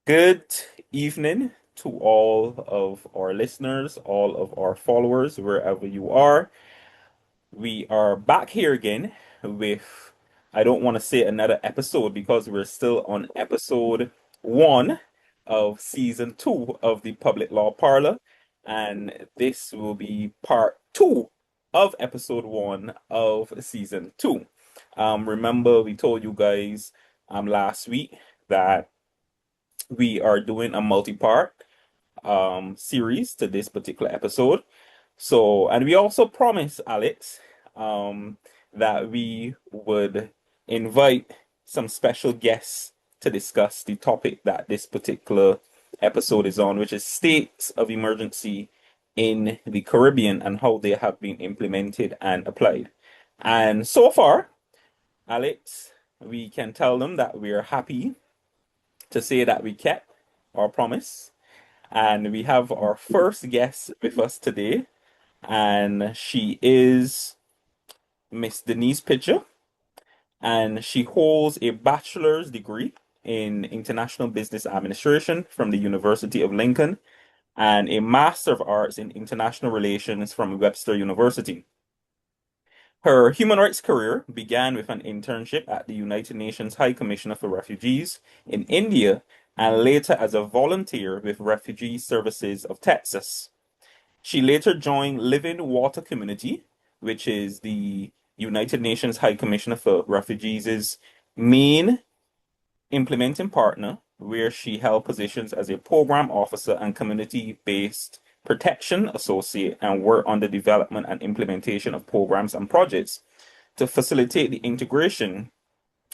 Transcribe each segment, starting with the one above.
Good evening to all of our listeners, all of our followers, wherever you are. We are back here again with, I don't want to say another episode because we're still on episode one of season two of the Public Law Parlour. And this will be part two of episode one of season two. Remember, we told you guys last week that we are doing a multi-part series to this particular episode. So, and we also promised Alex that we would invite some special guests to discuss the topic that this particular episode is on, which is states of emergency in the Caribbean and how they have been implemented and applied. And so far, Alex, we can tell them that we are happy to say that we kept our promise. And we have our first guest with us today, and she is Miss Denise Pitcher, and she holds a bachelor's degree in international business administration from the University of Lincoln and a Master of Arts in international relations from Webster University. Her human rights career began with an internship at the United Nations High Commissioner for Refugees in India and later as a volunteer with Refugee Services of Texas. She later joined Living Water Community, which is the United Nations High Commissioner for Refugees' main implementing partner, where she held positions as a program officer and community-based protection associate and worked on the development and implementation of programs and projects to facilitate the integration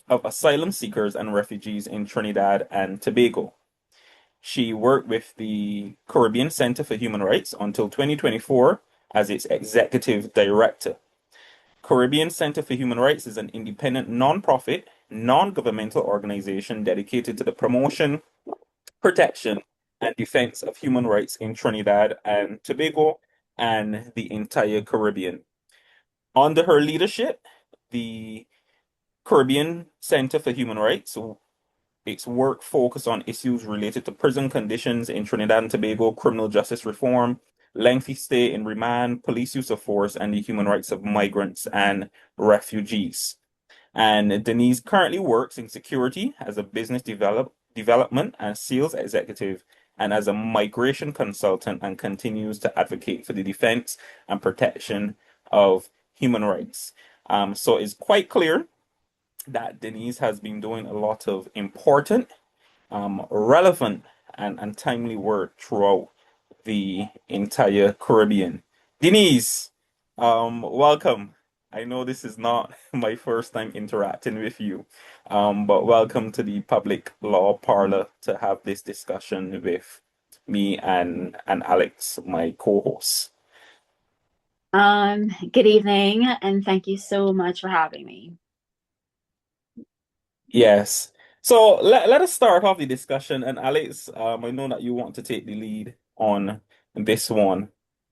of asylum seekers and refugees in Trinidad and Tobago. She worked with the Caribbean Center for Human Rights until 2024 as its executive director. Caribbean Center for Human Rights is an independent nonprofit, non-governmental organization dedicated to the promotion, protection, and defense of human rights in Trinidad and Tobago and the entire Caribbean. Under her leadership, the Caribbean Center for Human Rights, its work focused on issues related to prison conditions in Trinidad and Tobago, criminal justice reform, lengthy stay in remand, police use of force, and the human rights of migrants and refugees. And Denise currently works in security as a development and sales executive and as a migration consultant and continues to advocate for the defense and protection of human rights. So it's quite clear that Denise has been doing a lot of important, relevant, and timely work throughout the entire Caribbean. Denise, welcome. I know this is not my first time interacting with you, but welcome to the Public Law Parlor to have this discussion with me and Alex, my co-host. Good evening, and thank you so much for having me. Yes. So let us start off the discussion. And Alex, I know that you want to take the lead on this one.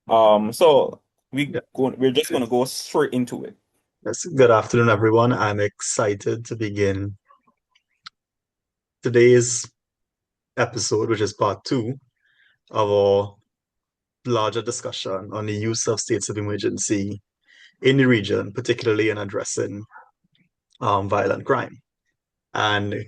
So Yeah. we're just gonna go straight into it. Yes. Good afternoon, everyone. I'm excited to begin today's episode, which is part two of our larger discussion on the use of states of emergency in the region, particularly in addressing violent crime. And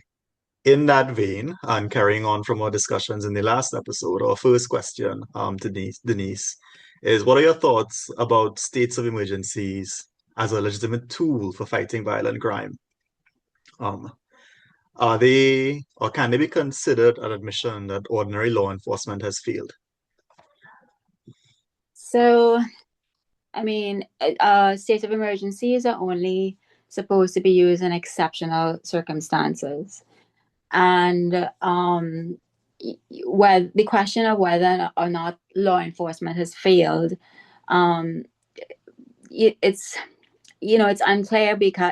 in that vein, and carrying on from our discussions in the last episode, our first question to Denise is, what are your thoughts about states of emergencies as a legitimate tool for fighting violent crime? Um, Are they, or can they be considered an admission that ordinary law enforcement has failed? So, state of emergencies are only supposed to be used in exceptional circumstances. And well, the question of whether or not law enforcement has failed, um, it's it's unclear because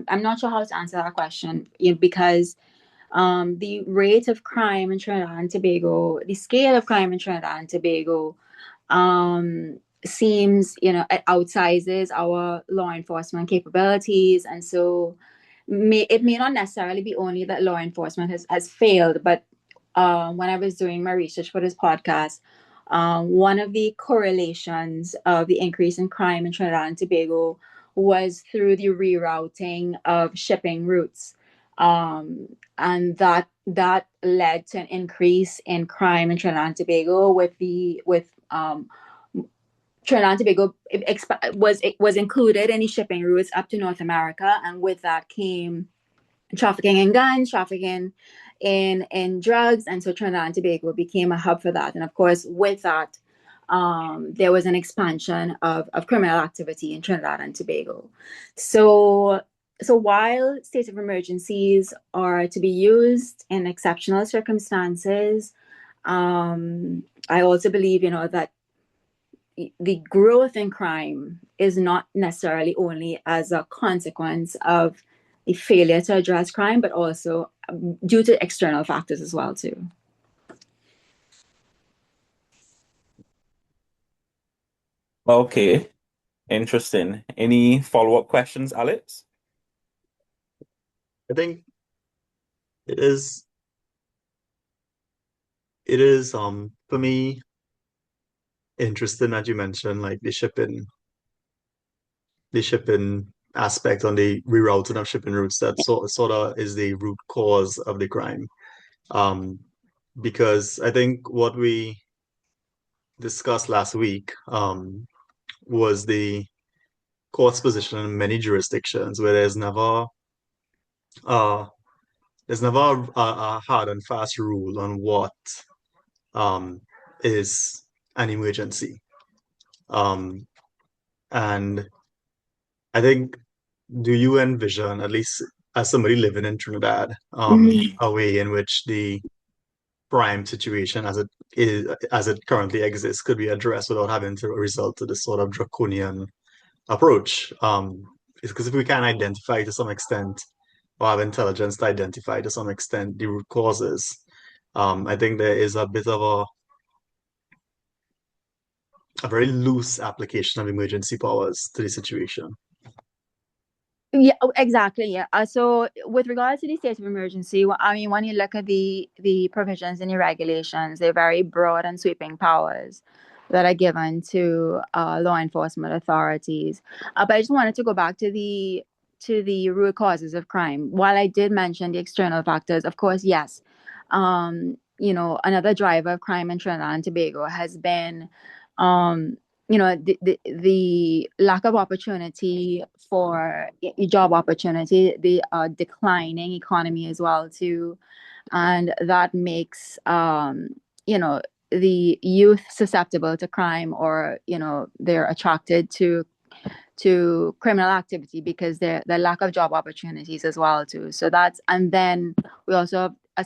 I'm not sure how to answer that question, because the rate of crime in Trinidad and Tobago, the scale of crime in Trinidad and Tobago, seems, it outsizes our law enforcement capabilities. And so it may not necessarily be only that law enforcement has failed, but when I was doing my research for this podcast, one of the correlations of the increase in crime in Trinidad and Tobago was through the rerouting of shipping routes. And that led to an increase in crime in Trinidad and Tobago with Trinidad and Tobago was included in the shipping routes up to North America, and with that came trafficking in guns, trafficking in drugs, and so Trinidad and Tobago became a hub for that. And of course, with that, there was an expansion of criminal activity in Trinidad and Tobago. So, so while states of emergencies are to be used in exceptional circumstances, I also believe, that the growth in crime is not necessarily only as a consequence of the failure to address crime, but also due to external factors as well too. Okay, interesting. Any follow-up questions, Alex? I think it is for me interesting that you mentioned like the shipping aspect on the rerouting of shipping routes that sort of is the root cause of the crime. Um, because I think what we discussed last week was the court's position in many jurisdictions where uh, there's never a hard and fast rule on what um, is an emergency. Um, and I think, do you envision, at least as somebody living in Trinidad, Mhm. a way in which the crime situation as it currently exists could be addressed without having to resort to this sort of draconian approach? Because if we can identify to some extent or have intelligence to identify to some extent the root causes, I think there is a bit of a very loose application of emergency powers to the situation. Yeah, exactly. Yeah. So, with regards to the state of emergency, I mean, when you look at the provisions and the regulations, they're very broad and sweeping powers that are given to law enforcement authorities. But I just wanted to go back to the root causes of crime. While I did mention the external factors, of course, yes. Another driver of crime in Trinidad and Tobago has been um, the lack of opportunity for job opportunity, the declining economy as well too, and that makes the youth susceptible to crime, or they're attracted to criminal activity because the lack of job opportunities as well too. So that's, and then we also have a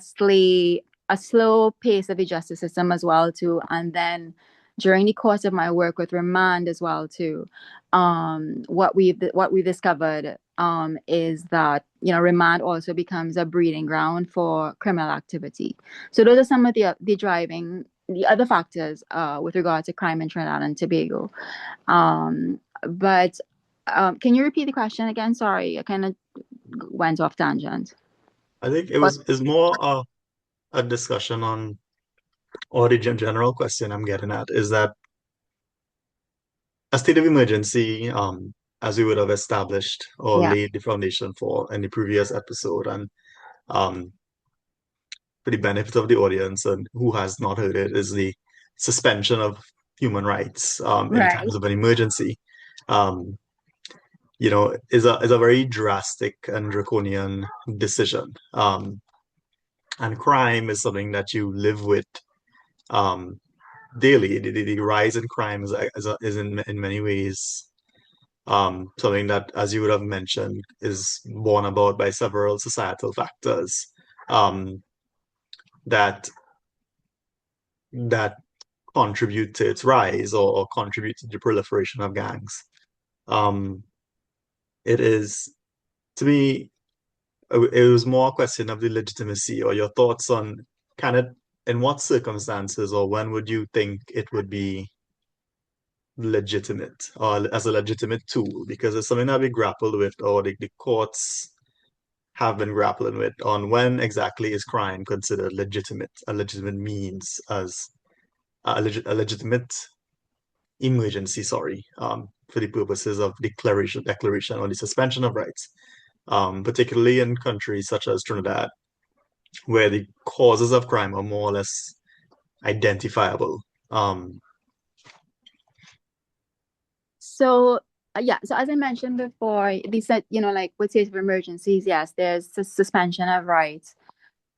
slow pace of the justice system as well too. And then during the course of my work with remand as well too, what we've discovered is that remand also becomes a breeding ground for criminal activity. So those are some of the other factors with regard to crime in Trinidad and Tobago. But can you repeat the question again? Sorry, I kind of went off tangent. I think But is more a discussion on, or the general question I'm getting at is that a state of emergency, as we would have established or yeah, laid the foundation for in the previous episode, and um, for the benefit of the audience and who has not heard it, is the suspension of human rights in right. times of an emergency. Um, is a very drastic and draconian decision. And crime is something that you live with um, daily. The rise in crime is in many ways something that, as you would have mentioned, is borne about by several societal factors um, that that contribute to its rise or contribute to the proliferation of gangs. Um, it is, to me, it was more a question of the legitimacy or your thoughts on kind of in what circumstances or when would you think it would be legitimate or as a legitimate tool, because it's something that we grappled with, or the courts have been grappling with on when exactly is crime considered legitimate, a legitimate means as a legitimate emergency, sorry, for the purposes of declaration or the suspension of rights, particularly in countries such as Trinidad, where the causes of crime are more or less identifiable. Um, So yeah, so as I mentioned before, they said, like with state of emergencies, yes, there's suspension of rights.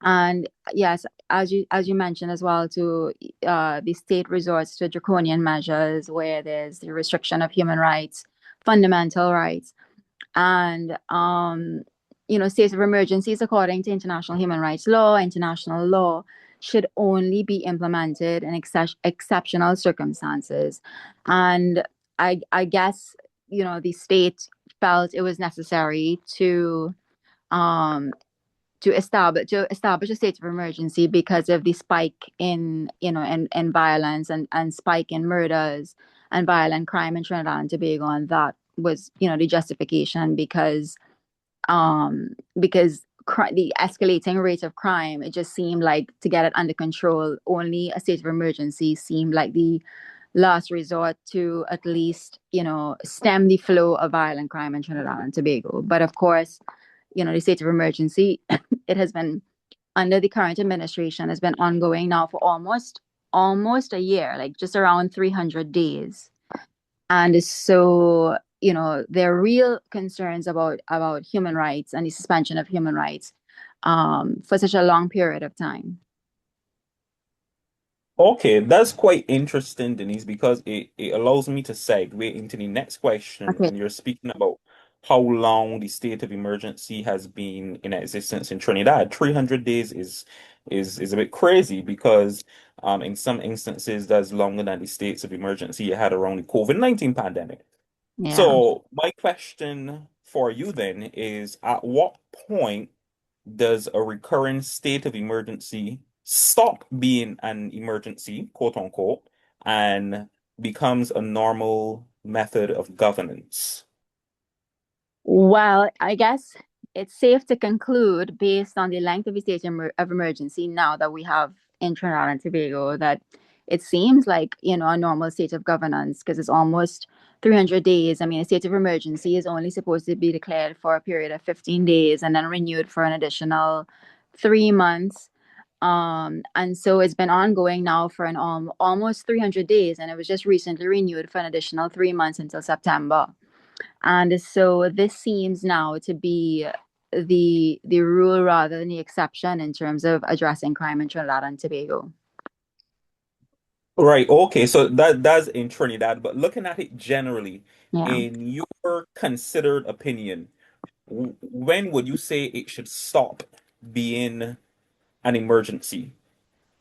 And yes, as you mentioned as well, to the state resorts to draconian measures where there's the restriction of human rights, fundamental rights, and states of emergencies according to international human rights law, international law, should only be implemented in exceptional circumstances. And I guess the state felt it was necessary um to establish a state of emergency because of the spike in violence and spike in murders and violent crime in Trinidad and Tobago, and that was the justification because the escalating rate of crime, it just seemed like to get it under control, only a state of emergency seemed like the last resort to at least stem the flow of violent crime in Trinidad and Tobago. But of course, the state of emergency, it has been under the current administration, has been ongoing now for almost a year, like just around 300 days. And so, there are real concerns about human rights and the suspension of human rights for such a long period of time. Okay, that's quite interesting, Denise, because it allows me to segue into the next question. Okay. And you're speaking about how long the state of emergency has been in existence in Trinidad. 300 days is a bit crazy because in some instances that's longer than the states of emergency you had around the COVID-19 pandemic. Yeah. So my question for you then is, at what point does a recurring state of emergency stop being an emergency, quote unquote, and becomes a normal method of governance? Well, I guess it's safe to conclude, based on the length of the state of emergency now that we have in Trinidad and Tobago, that it seems like, a normal state of governance because it's almost 300 days. I mean, a state of emergency is only supposed to be declared for a period of 15 days and then renewed for an additional 3 months. And so it's been ongoing now for an almost 300 days, and it was just recently renewed for an additional 3 months until September. And so this seems now to be the rule rather than the exception in terms of addressing crime in Trinidad and Tobago. Right, okay, so that's in Trinidad, but looking at it generally, Yeah. in your considered opinion, when would you say it should stop being an emergency?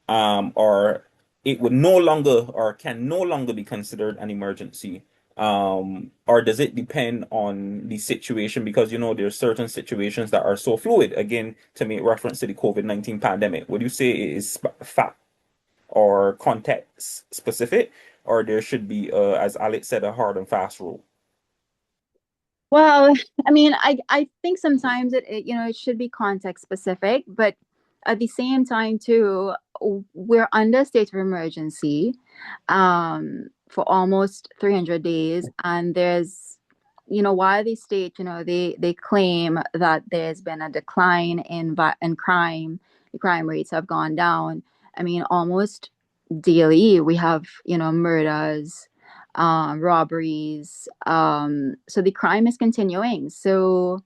Or it would no longer or can no longer be considered an emergency? Or does it depend on the situation? Because there's certain situations that are so fluid. Again, to make reference to the COVID-19 pandemic, would you say it is fact or context specific, or there should be, as Alex said, a hard and fast rule? Well, I mean, I think sometimes it should be context specific, but at the same time too, we're under state of emergency for almost 300 days, and there's while they state, they claim that there's been a decline in crime, the crime rates have gone down. I mean, almost daily we have murders, robberies, so the crime is continuing. So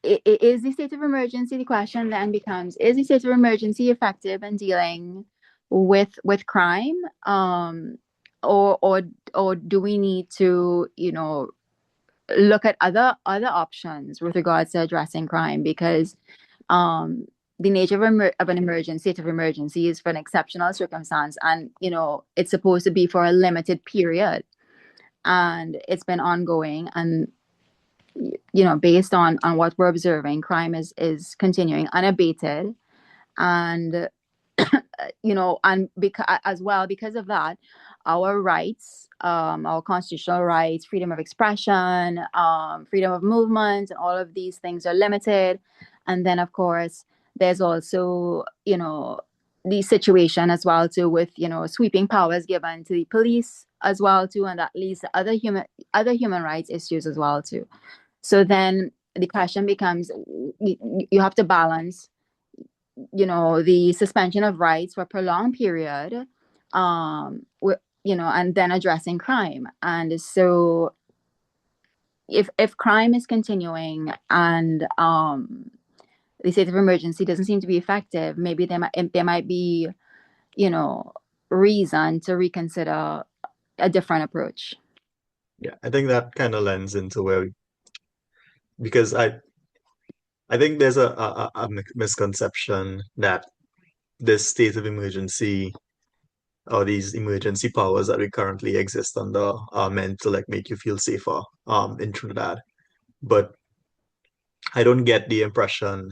is the state of emergency, the question then becomes, is the state of emergency effective in dealing with crime, or do we need to look at other options with regards to addressing crime? Because the nature of an emergency, state of emergency, is for an exceptional circumstance, and it's supposed to be for a limited period, and it's been ongoing. And based on what we're observing, crime is continuing unabated. And and because, as well, because of that, our rights, our constitutional rights, freedom of expression, freedom of movement, and all of these things are limited. And then, of course, there's also, the situation as well too with, sweeping powers given to the police as well too, and that leads to other human rights issues as well too. So then the question becomes, you have to balance, the suspension of rights for a prolonged period, and then addressing crime. And so if crime is continuing and the state of emergency doesn't seem to be effective, maybe there might be, you know, reason to reconsider a different approach. Yeah, I think that kind of lends into because I think there's a misconception that this state of emergency or these emergency powers that we currently exist under are meant to like make you feel safer in Trinidad. But I don't get the impression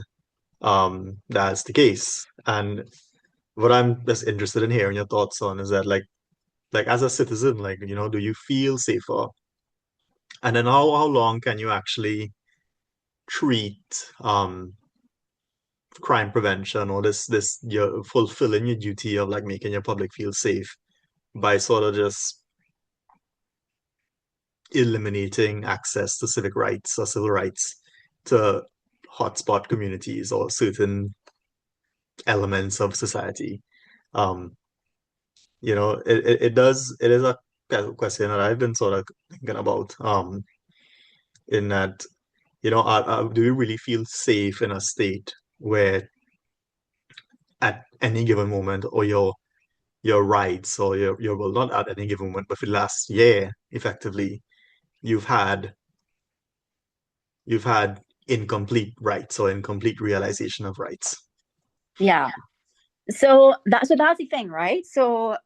that's the case. And what I'm just interested in hearing your thoughts on is that like as a citizen, like, do you feel safer? And then how long can you actually treat crime prevention or this you're fulfilling your duty of like making your public feel safe by sort of just eliminating access to civic rights or civil rights to hotspot communities or certain elements of society. Um, it is a kind of question that I've been sort of thinking about, in that, do you really feel safe in a state where at any given moment or your rights or your well, not at any given moment, but for the last year, effectively, you've had you've had incomplete rights or incomplete realization of rights. Yeah. So that's the thing, right? So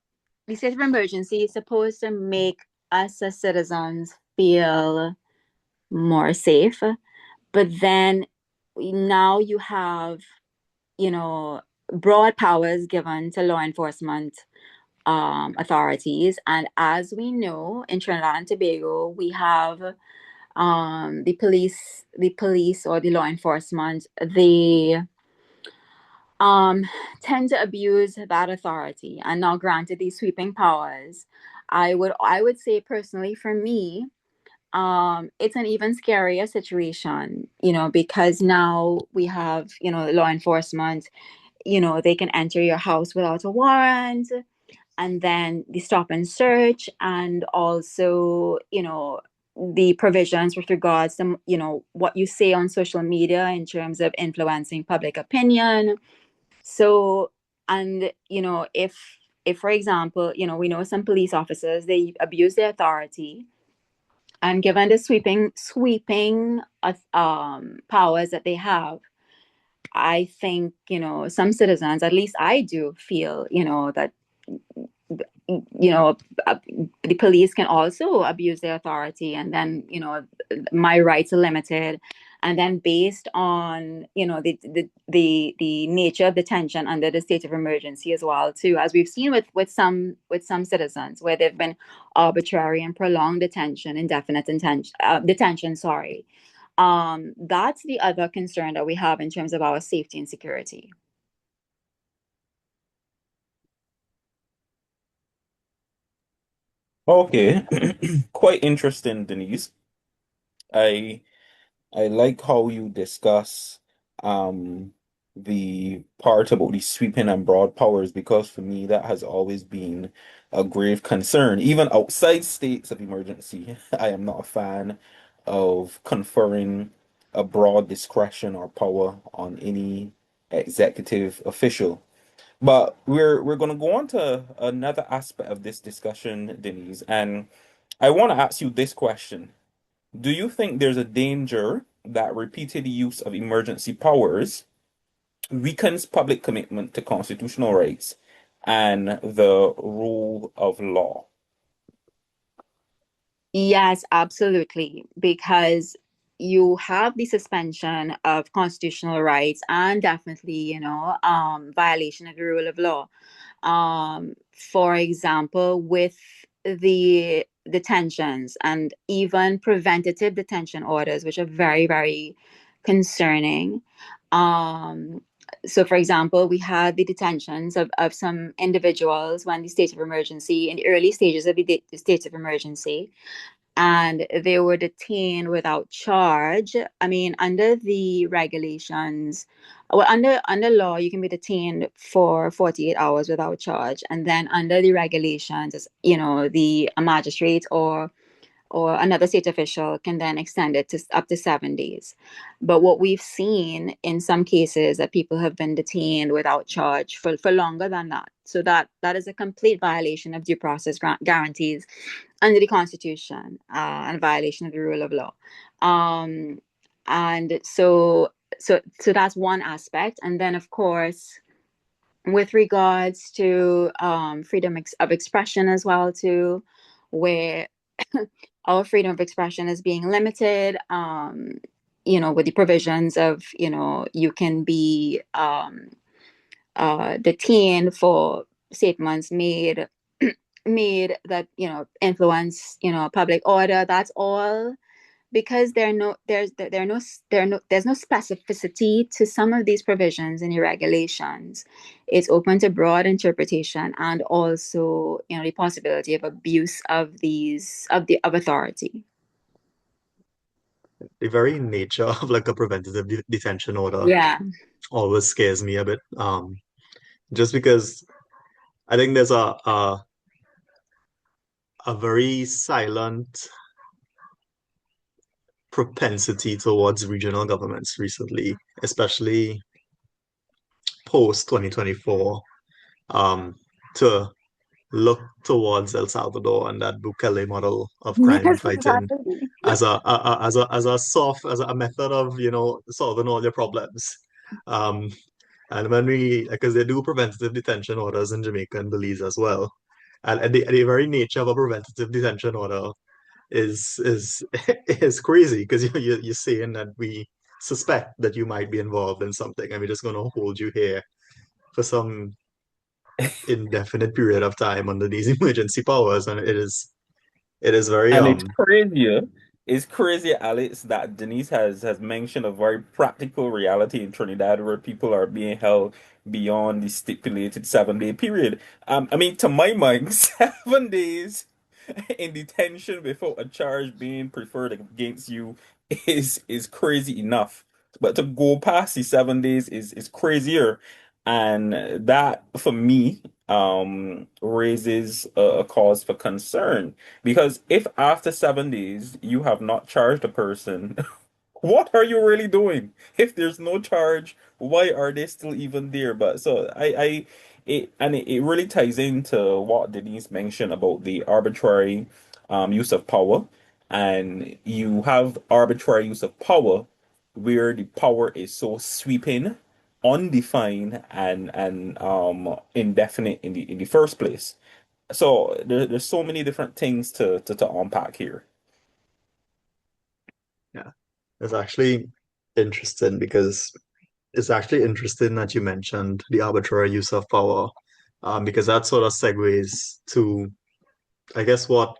the state of emergency is supposed to make us as citizens feel more safe, but then now you have, you know, broad powers given to law enforcement authorities. And as we know, in Trinidad and Tobago, we have the police or the law enforcement. They tend to abuse that authority. And now, granted, these sweeping powers, I would say personally, for me, it's an even scarier situation, because now we have, law enforcement. They can enter your house without a warrant, and then the stop and search, and also, the provisions with regards to, what you say on social media in terms of influencing public opinion. So, and, if for example, we know some police officers, they abuse their authority, and given the sweeping powers that they have, I think, some citizens, at least I do feel, that you know uh, the police can also abuse their authority, and then, my rights are limited. And then, based on, the nature of detention under the state of emergency as well too, as we've seen with some citizens, where they've been arbitrary and prolonged indefinite detention, sorry. That's the other concern that we have in terms of our safety and security. Okay, quite interesting, Denise. I I like how you discuss um the part about the sweeping and broad powers, because for me that has always been a grave concern. Even outside states of emergency, I am not a fan of conferring a broad discretion or power on any executive official. But we're gonna go on to another aspect of this discussion, Denise, and I want to ask you this question. Do you think there's a danger that repeated use of emergency powers weakens public commitment to constitutional rights and the rule of law? Yes, absolutely. Because you have the suspension of constitutional rights, and definitely, violation of the rule of law. For example, with the detentions and even preventative detention orders, which are very, very concerning. Um, so, for example, we had the detentions of some individuals when the state of emergency, in the early stages of the state of emergency, and they were detained without charge. I mean, under the regulations, well, under law, you can be detained for 48 hours without charge, and then under the regulations, you know, the a magistrate or another state official can then extend it to up to 7 days. But what we've seen in some cases that people have been detained without charge for longer than that. So that is a complete violation of due process guarantees under the Constitution, and violation of the rule of law. And so that's one aspect. And then of course, with regards to freedom of expression as well too, where our freedom of expression is being limited, you know, with the provisions of, you know, you can be detained for statements made that, you know, influence, you know, public order. That's all because there's no specificity to some of these provisions in the regulations. It's open to broad interpretation and also, you know, the possibility of abuse of of authority. The very nature of like a preventative detention order Yeah. always scares me a bit. Just because I think there's a very silent propensity towards regional governments recently, especially post 2024, to look towards El Salvador and that Bukele model of crime Yes, fighting exactly. as a method of, you know, solving all your problems. Um, and when we, because they do preventative detention orders in Jamaica and Belize as well, and the very nature of a preventative detention order is is crazy because you're saying that we suspect that you might be involved in something, and we're just going to hold you here for some indefinite period of time under these emergency powers, and it is very And it's crazy, Alex, that Denise has mentioned a very practical reality in Trinidad where people are being held beyond the stipulated 7 day period. I mean, to my mind, 7 days in detention without a charge being preferred against you is crazy enough. But to go past the 7 days is crazier. And that for me raises a cause for concern. Because if after 7 days you have not charged a person, what are you really doing? If there's no charge, why are they still even there? But so it really ties into what Denise mentioned about the arbitrary use of power. And you have arbitrary use of power where the power is so sweeping, undefined, and indefinite in the first place. So there's so many different things to unpack here. yeah. It's actually interesting because it's actually interesting that you mentioned the arbitrary use of power, because that sort of segues to, I guess, what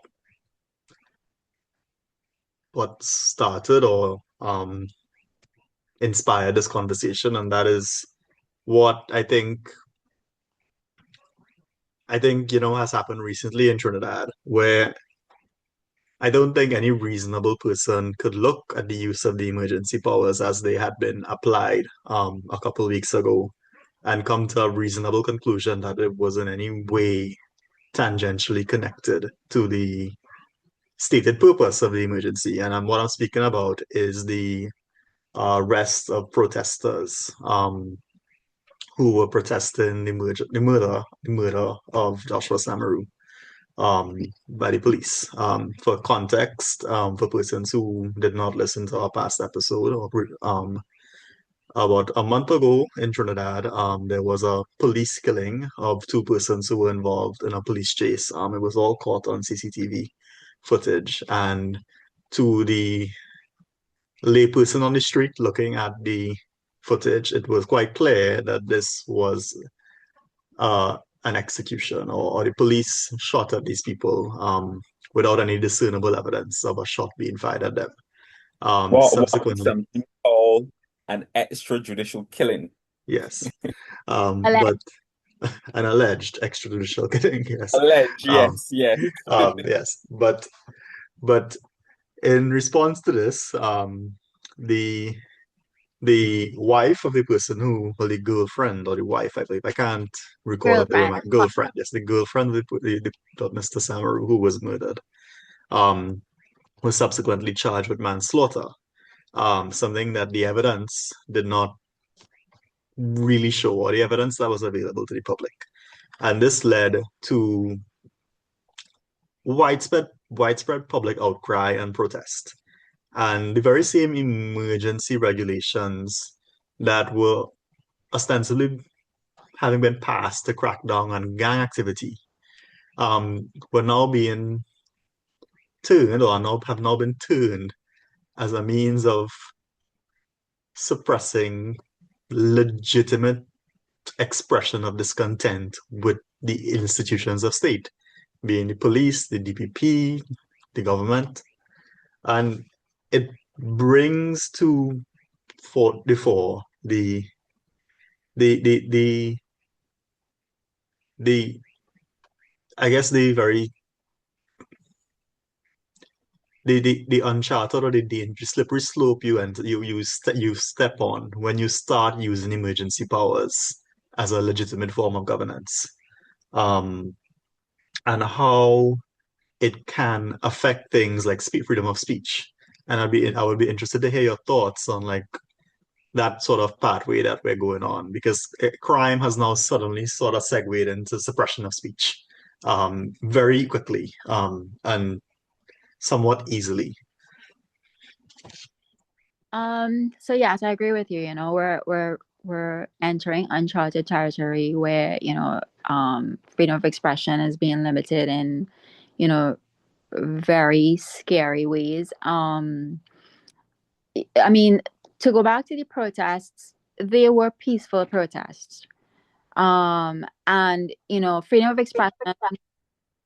started or inspired this conversation, and that is what I think you know has happened recently in Trinidad, where I don't think any reasonable person could look at the use of the emergency powers as they had been applied a couple of weeks ago and come to a reasonable conclusion that it was in any way tangentially connected to the stated purpose of the emergency. And what I'm speaking about is the arrest of protesters who were protesting the murder of Joshua Samaru by the police. For context, for persons who did not listen to our past episode, about a month ago in Trinidad, there was a police killing of two persons who were involved in a police chase. It was all caught on CCTV footage, and to the layperson on the street looking at the footage, it was quite clear that this was an execution, or the police shot at these people without any discernible evidence of a shot being fired at them. What would Subsequently, something called an extrajudicial killing? yes, Alleged. but an alleged extrajudicial killing, yes, Alleged, um, yes, yes. yes, but in response to this, the the wife of the person who, well, the girlfriend or the wife, I believe, I can't recall if they were Girlfriend. my girlfriend. Yes, the girlfriend of Mr. Samaru who was murdered, um, was subsequently charged with manslaughter. Something that the evidence did not really show, or the evidence that was available to the public. And this led to widespread public outcry and protest. And the very same emergency regulations that were ostensibly having been passed to crack down on gang activity were now being turned, or have now been turned as a means of suppressing legitimate expression of discontent with the institutions of state, being the police, the DPP, the government. And it brings to the fore the the the the I guess the very the uncharted or the dangerous slippery slope you step on when you start using emergency powers as a legitimate form of governance, um, and how it can affect things like freedom of speech. And I would be interested to hear your thoughts on like that sort of pathway that we're going on, because crime has now suddenly sort of segued into suppression of speech very quickly and somewhat easily. So yes, I agree with you. We're entering uncharted territory where, freedom of expression is being limited in, you know, very scary ways. I mean, to go back to the protests, they were peaceful protests. And freedom of expression,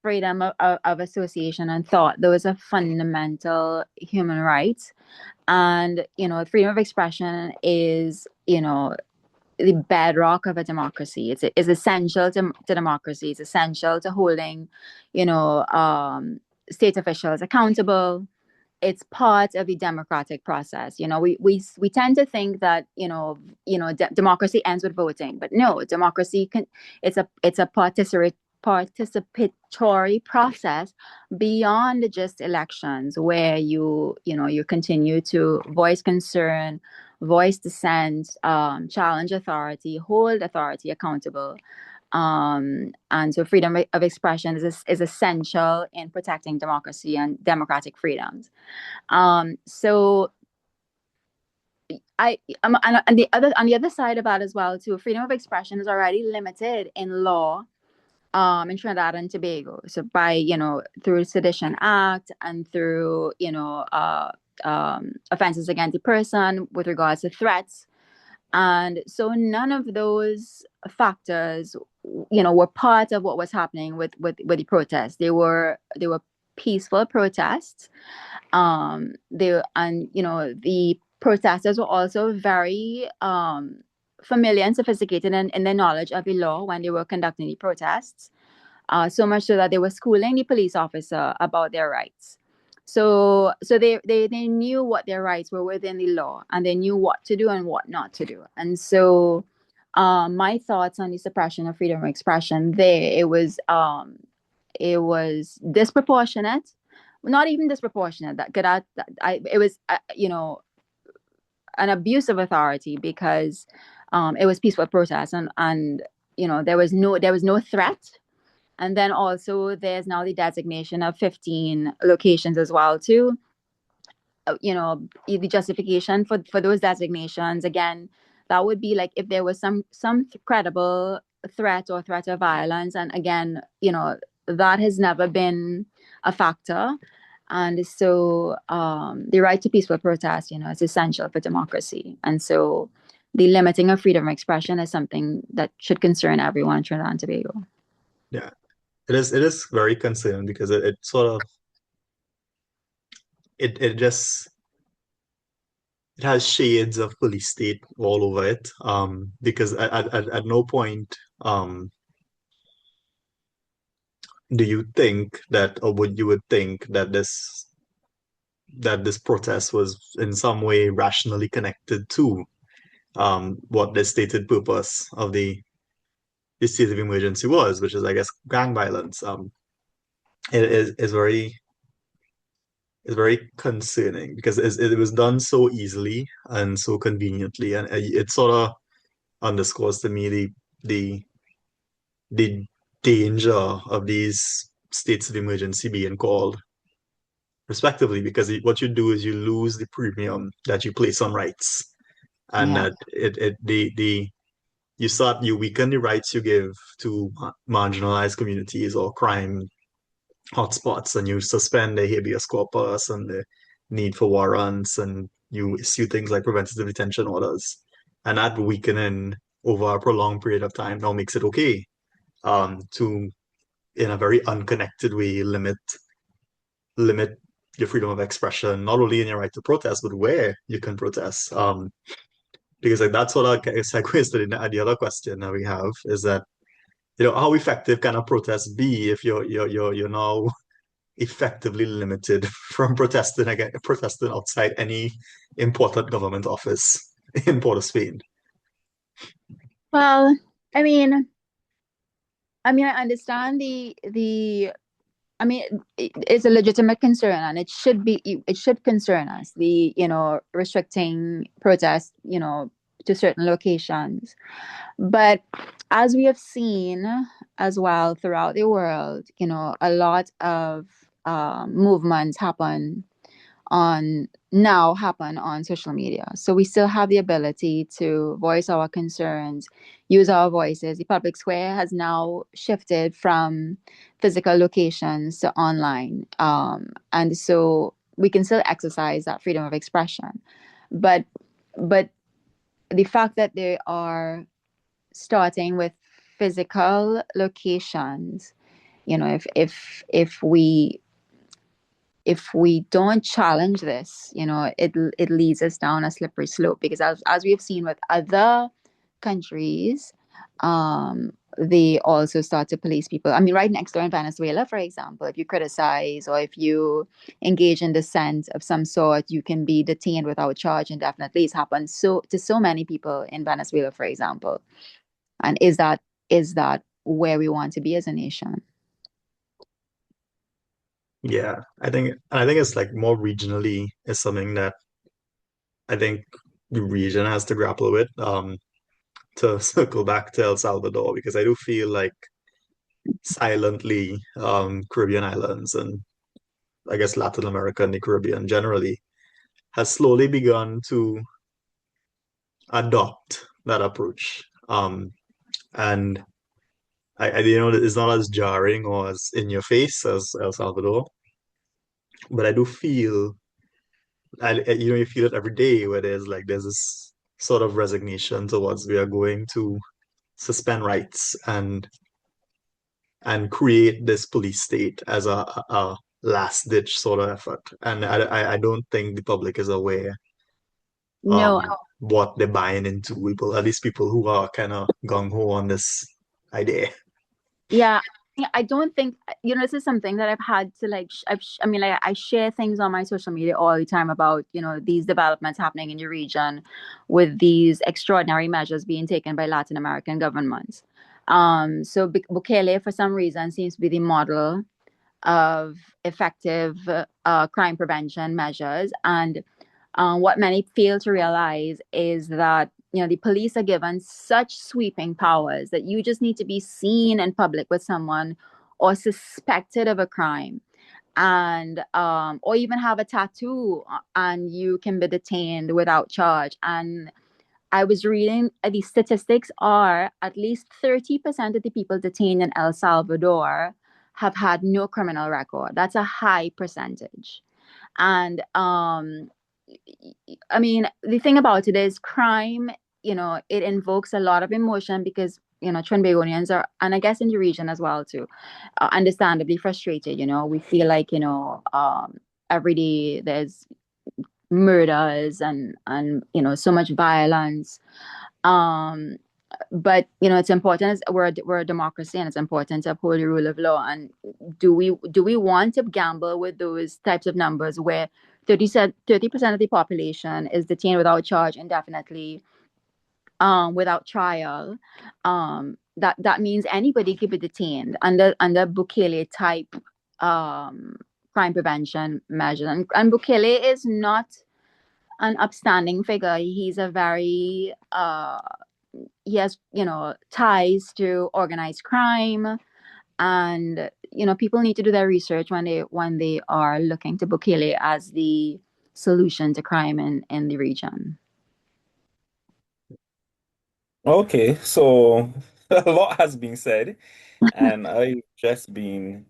freedom of association and thought, those are fundamental human rights. And freedom of expression is the bedrock of a democracy. It's essential to democracy. It's essential to holding state officials accountable. It's part of the democratic process. We tend to think that democracy ends with voting, but no, democracy can. It's a participatory process beyond just elections, where you continue to voice concern, voice dissent, challenge authority, hold authority accountable. And so freedom of expression is essential in protecting democracy and democratic freedoms. So on the other side of that as well too, freedom of expression is already limited in law in Trinidad and Tobago. So by through Sedition Act and through offenses against the person with regards to threats. And so none of those factors, were part of what was happening with the protests. They were peaceful protests. The protesters were also very familiar and sophisticated in their knowledge of the law when they were conducting the protests. So much so that they were schooling the police officer about their rights. So they knew what their rights were within the law, and they knew what to do and what not to do. And so my thoughts on the suppression of freedom of expression there, it was disproportionate, not even disproportionate. It was an abuse of authority, because it was peaceful protest, and there was no threat. And then also there's now the designation of 15 locations as well too. The justification for those designations, again, that would be like if there was some credible threat or threat of violence. And again, that has never been a factor. And so the right to peaceful protest, is essential for democracy. And so the limiting of freedom of expression is something that should concern everyone in Trinidad and Tobago. Yeah, it is very concerning because it sort of it just it has shades of police state all over it. Because at no point do you think that, or would you would think that this protest was in some way rationally connected to what the stated purpose of the state of emergency was, which is, I guess, gang violence. It is very concerning because it was done so easily and so conveniently, and it sort of underscores to me the the danger of these states of emergency being called respectively, because what you do is you lose the premium that you place on rights, and Yeah. that it the you weaken the rights you give to marginalized communities or crime hotspots, and you suspend the habeas corpus and the need for warrants, and you issue things like preventative detention orders. And that weakening over a prolonged period of time now makes it okay to, in a very unconnected way, limit your freedom of expression, not only in your right to protest, but where you can protest. Because like that sort of segues to the other question that we have is that, how effective can a protest be if you're now effectively limited from protesting outside any important government office in Port of Spain. Well, I mean, I understand the I mean, it's a legitimate concern, and it should concern us. The restricting protests, to certain locations, but as we have seen as well throughout the world, a lot of movements happen on social media. So we still have the ability to voice our concerns, use our voices. The public square has now shifted from physical locations to online. And so we can still exercise that freedom of expression. But but the fact that they are starting with physical locations, if we don't challenge this, it leads us down a slippery slope, because as we have seen with other countries, they also start to police people. I mean, right next door in Venezuela, for example, if you criticize or if you engage in dissent of some sort, you can be detained without charge indefinitely. It's happened to so many people in Venezuela, for example. And is that where we want to be as a nation? Yeah, I think it's like more regionally is something that I think the region has to grapple with. To circle back to El Salvador, because I do feel like silently, Caribbean islands and I guess Latin America and the Caribbean generally has slowly begun to adopt that approach. And it's not as jarring or as in your face as El Salvador, but I do feel, you feel it every day where there's this sort of resignation towards we are going to suspend rights and create this police state as a last ditch sort of effort. And I don't think the public is aware No. what they're buying into. People, at least people who are kind of gung ho on this idea. Yeah, I don't think, this is something that I've had to like. I mean, like, I share things on my social media all the time about these developments happening in the region, with these extraordinary measures being taken by Latin American governments. So Bukele, for some reason, seems to be the model of effective crime prevention measures. And what many fail to realize is that the police are given such sweeping powers that you just need to be seen in public with someone or suspected of a crime, and or even have a tattoo, and you can be detained without charge. And I was reading, the statistics are at least 30% of the people detained in El Salvador have had no criminal record. That's a high percentage. And I mean, the thing about it is crime, it invokes a lot of emotion, because Trinbagonians are, and I guess in the region as well too, understandably frustrated. We feel like, every day there's murders and so much violence. Um, but it's important, as we're a democracy, and it's important to uphold the rule of law. And do we want to gamble with those types of numbers where 30% of the population is detained without charge indefinitely, without trial? That means anybody could be detained under Bukele type crime prevention measures. And Bukele is not an upstanding figure. He's a very he has ties to organized crime, and people need to do their research when they are looking to Bukele as the solution to crime in the region. Okay, so a lot has been said, and I've just been,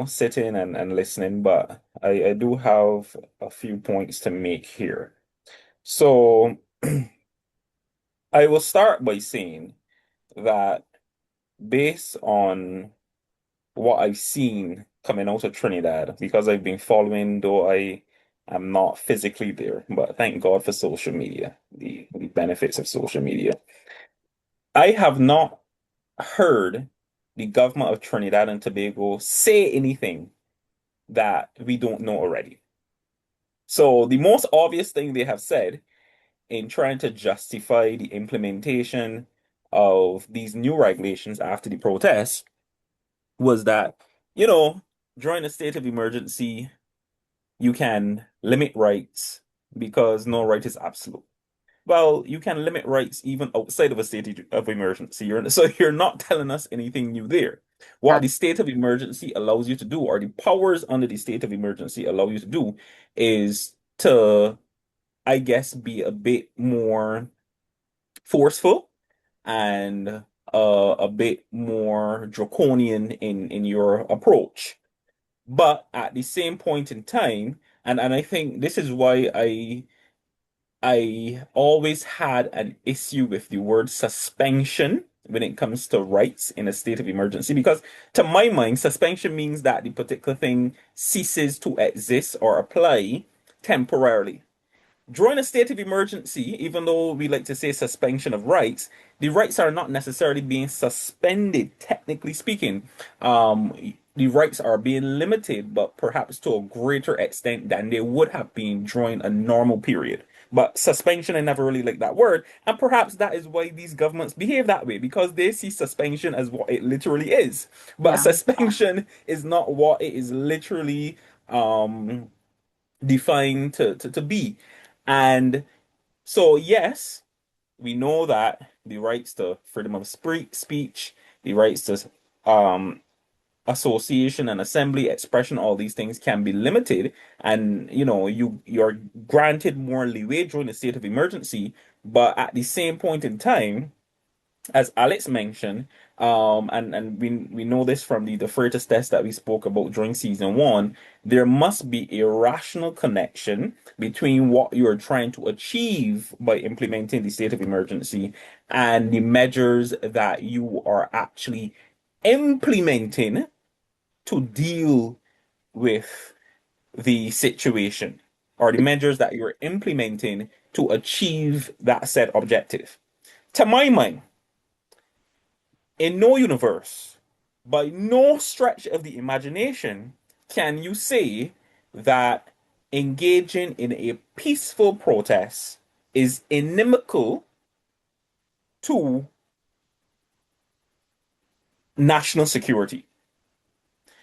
sitting and listening, but I do have a few points to make here. So I will start by saying that based on what I've seen coming out of Trinidad, because I've been following, though I am not physically there, but thank God for social media, the benefits of social media. I have not heard the government of Trinidad and Tobago say anything that we don't know already. So the most obvious thing they have said in trying to justify the implementation of these new regulations after the protests was that, you know, during a state of emergency, you can limit rights because no right is absolute. Well, you can limit rights even outside of a state of emergency. So you're not telling us anything new there. What That the state of emergency allows you to do, or the powers under the state of emergency allow you to do, is to, I guess, be a bit more forceful and a bit more draconian in your approach. But at the same point in time, and I think this is why I always had an issue with the word suspension when it comes to rights in a state of emergency, because to my mind, suspension means that the particular thing ceases to exist or apply temporarily. During a state of emergency, even though we like to say suspension of rights, the rights are not necessarily being suspended, technically speaking. The rights are being limited, but perhaps to a greater extent than they would have been during a normal period. But suspension, I never really liked that word, and perhaps that is why these governments behave that way, because they see suspension as what it literally is. But Yeah. suspension is not what it is literally defined to be. And so, yes, we know that the rights to freedom of speech, the rights to um, association and assembly, expression, all these things can be limited, and you're granted more leeway during a state of emergency. But at the same point in time, as Alex mentioned, and we know this from the Freitas test that we spoke about during season one, there must be a rational connection between what you're trying to achieve by implementing the state of emergency and the measures that you are actually implementing to deal with the situation, or the measures that you're implementing to achieve that said objective. To my mind, in no universe, by no stretch of the imagination, can you say that engaging in a peaceful protest is inimical to national security.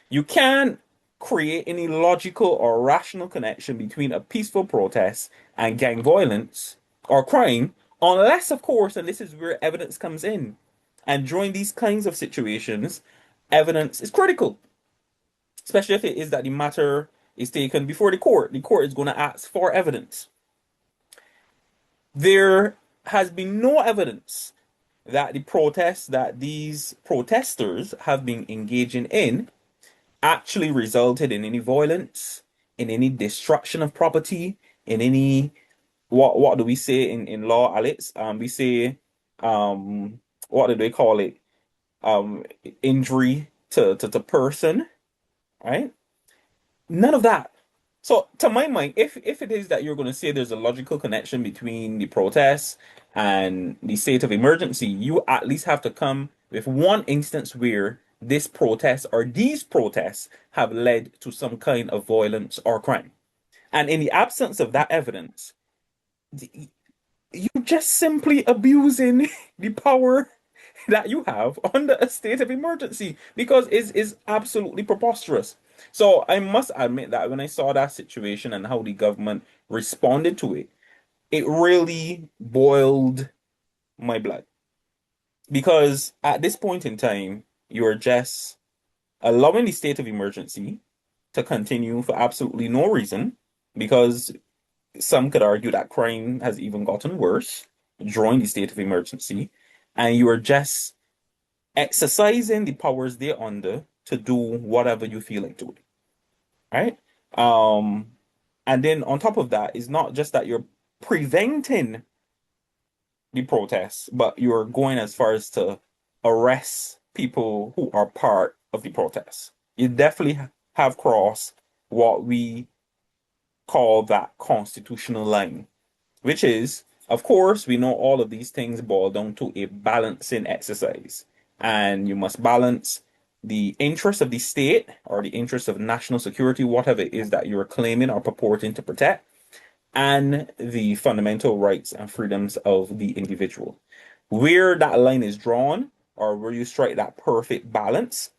You can't create any logical or rational connection between a peaceful protest and gang violence or crime, unless, of course, and this is where evidence comes in. And during these kinds of situations, evidence is critical, especially if it is that the matter is taken before the court. The court is going to ask for evidence. There has been no evidence that the protests that these protesters have been engaging in actually resulted in any violence, in any destruction of property, in any what do we say in law, Alex? We say what do they call it? Um, Injury to person, right? None of that. So, to my mind, if it is that you're going to say there's a logical connection between the protests and the state of emergency, you at least have to come with one instance where this protest or these protests have led to some kind of violence or crime. And in the absence of that evidence, you're just simply abusing the power that you have under a state of emergency because it is absolutely preposterous. So I must admit that when I saw that situation and how the government responded to it, it really boiled my blood. Because at this point in time, you're just allowing the state of emergency to continue for absolutely no reason, because some could argue that crime has even gotten worse during the state of emergency, and you are just exercising the powers they're under to do whatever you feel like doing, right? Um, and then on top of that, it's not just that you're preventing the protests, but you're going as far as to arrest people who are part of the protests. You definitely have crossed what we call that constitutional line, which is, of course, we know all of these things boil down to a balancing exercise. And you must balance the interest of the state or the interest of national security, whatever it is that you're claiming or purporting to protect, and the fundamental rights and freedoms of the individual. Where that line is drawn, or where you strike that perfect balance,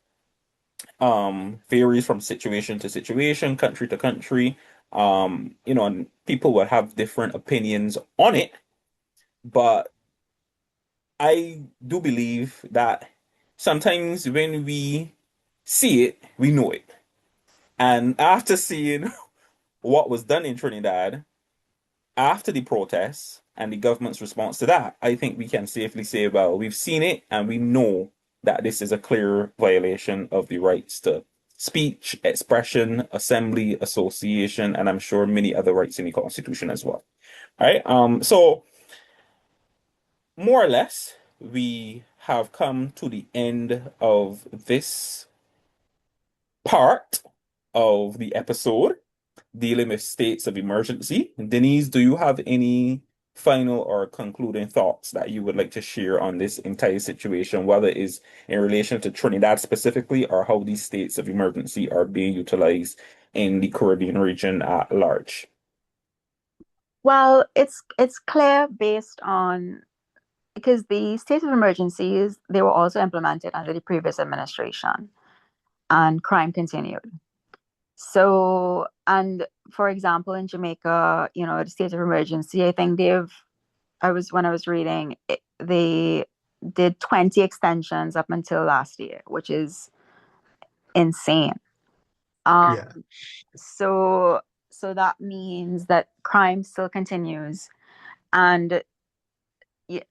varies from situation to situation, country to country. And people will have different opinions on it, but I do believe that sometimes when we see it, we know it. And after seeing what was done in Trinidad after the protests and the government's response to that, I think we can safely say, well, we've seen it and we know that this is a clear violation of the rights to speech, expression, assembly, association, and I'm sure many other rights in the Constitution as well. All right. So more or less, we have come to the end of this part of the episode dealing with states of emergency. Denise, do you have any final or concluding thoughts that you would like to share on this entire situation, whether it is in relation to Trinidad specifically or how these states of emergency are being utilized in the Caribbean region at large? Well, it's clear based on, because the state of emergencies, they were also implemented under the previous administration, and crime continued. So, and for example, in Jamaica, the state of emergency, I think when I was reading, they did 20 extensions up until last year, which is insane. Um, Yeah. so, so that means that crime still continues, and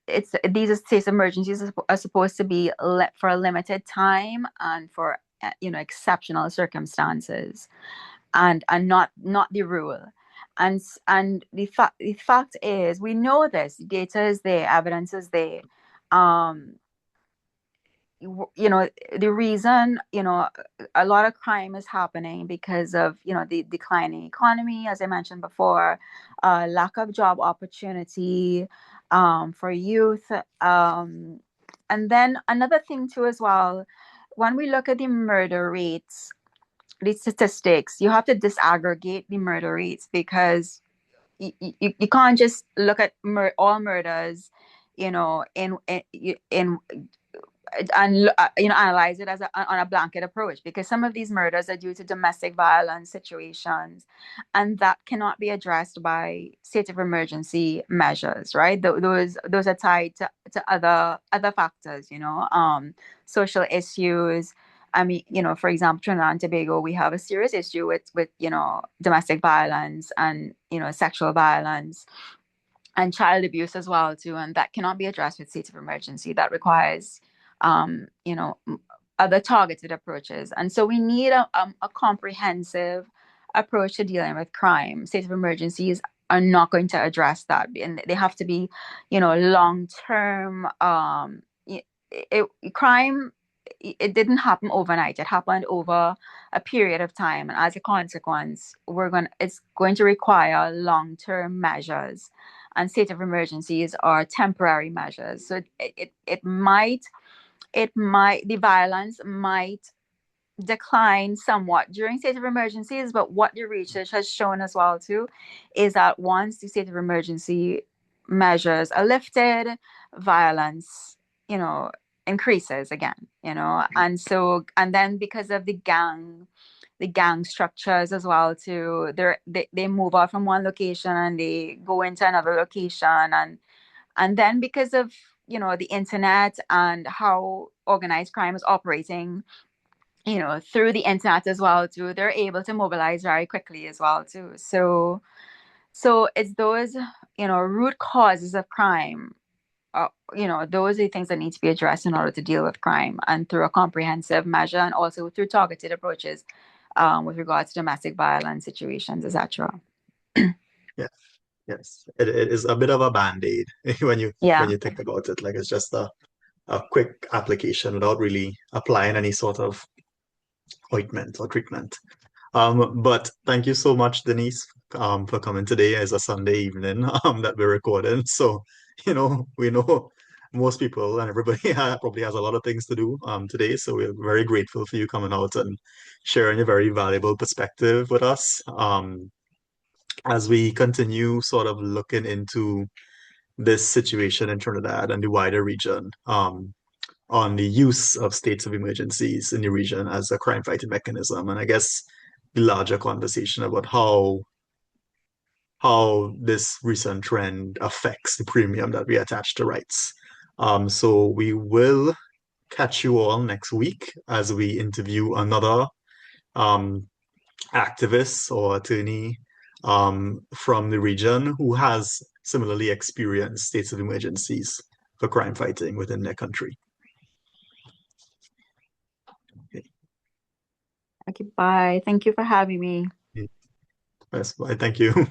it's these state emergencies are supposed to be for a limited time and for exceptional circumstances, and not the rule. And the fact is, we know this, data is there, evidence is there. um the reason, a lot of crime is happening because of, the declining economy, as I mentioned before, lack of job opportunity for youth. And then another thing too as well, when we look at the murder rates, the statistics, you have to disaggregate the murder rates, because you can't just look at all murders, in and analyze it on a blanket approach, because some of these murders are due to domestic violence situations, and that cannot be addressed by state of emergency measures, right? Those are tied to other factors, social issues. I mean, for example, Trinidad and Tobago, we have a serious issue with domestic violence and sexual violence and child abuse as well too, and that cannot be addressed with state of emergency. That requires, um, you know, other targeted approaches, and so we need a comprehensive approach to dealing with crime. State of emergencies are not going to address that, and they have to be, long term. crime, it didn't happen overnight. It happened over a period of time, and as a consequence, it's going to require long-term measures, and state of emergencies are temporary measures. So the violence might decline somewhat during state of emergencies, but what the research has shown as well too is that once the state of emergency measures are lifted, violence, increases again, and then because of the gang structures as well too, they move out from one location and they go into another location, and then because of the internet and how organized crime is operating, through the internet as well too, they're able to mobilize very quickly as well too. So it's those, root causes of crime. Those are the things that need to be addressed in order to deal with crime, and through a comprehensive measure, and also through targeted approaches, with regards to domestic violence situations, etc. Yes, yes. It is a bit of a band-aid when you Yeah. think about it. Like it's just a quick application without really applying any sort of ointment or treatment. But thank you so much, Denise, for coming today as a Sunday evening that we're recording. So, we know most people and everybody probably has a lot of things to do today. So we're very grateful for you coming out and sharing a very valuable perspective with us. As we continue sort of looking into this situation in Trinidad and the wider region, on the use of states of emergencies in the region as a crime fighting mechanism. And I guess the larger conversation about how this recent trend affects the premium that we attach to rights. So we will catch you all next week as we interview another um, activist or attorney from the region who has similarly experienced states of emergencies for crime fighting within their country. Okay, bye. Thank you for having me. Yes, bye. Thank you.